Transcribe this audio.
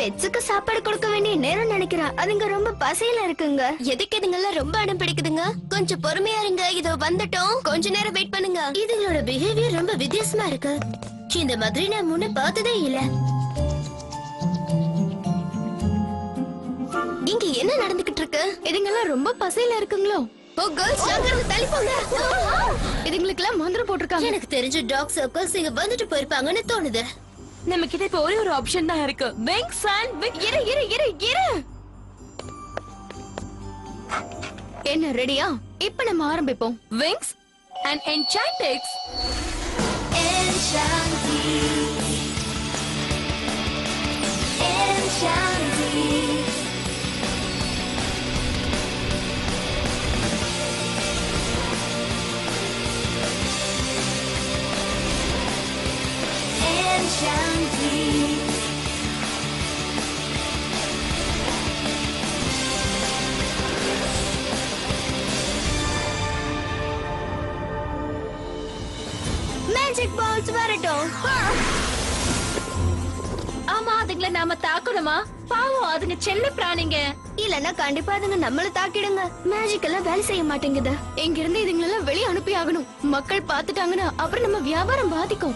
பெட்ஸுக்கு சாப்பாடு கொடுக்க வேண்டிய நேரம் நினைக்கிறேன். அதுங்க ரொம்ப பசியில இருக்குங்க. எதுக்கு இதுங்கெல்லாம் ரொம்ப அடம் பிடிக்குதுங்க? கொஞ்சம் பொறுமையா இருங்க, இதோ வந்துட்டோம். கொஞ்ச நேரம் வெயிட் பண்ணுங்க. இதுங்களோட பிஹேவியர் ரொம்ப வித்தியாசமா இருக்கு. இந்த மாதிரி நான் முன்ன பார்த்ததே இல்ல. இங்க என்ன நடந்துகிட்டு இருக்கு? இதுங்கெல்லாம் ரொம்ப பசியில இருக்குங்களோ? ஓ கேர்ள்ஸ், நாங்க தள்ளி போங்க. இதுங்களுக்கெல்லாம் மந்திரம் போட்டிருக்காங்க. எனக்கு தெரிஞ்ச டாக் சர்க்கிள்ஸ் இங்க வந்துட்டு போயிருப்பாங்கன்னு தோணுது. நம்ம கிட்ட இப்ப ஒரே ஒரு ஆப்ஷன் தான் இருக்கு. விங்ஸ் அண்ட் இரு இரு இரு இரு. என்ன ரெடியா? இப்ப நம்ம ஆரம்பிப்போம். Winx and Enchantix. Magic balls வரட்டும். ஆமா, அதுங்கள நாம தாக்கணுமா? பாவம், அதுங்க செல்ல பிராணிங்க. இல்லன்னா கண்டிப்பா அதுங்க நம்மள தாக்கிடுங்க. மேஜிக் எல்லாம் வேலை செய்ய மாட்டேங்குது. இங்க இருந்து இதுங்களெல்லாம் வெளிய அனுப்பி ஆகணும். மக்கள் பாத்துட்டாங்கன்னா அப்புறம் நம்ம வியாபாரம் பாதிக்கும்.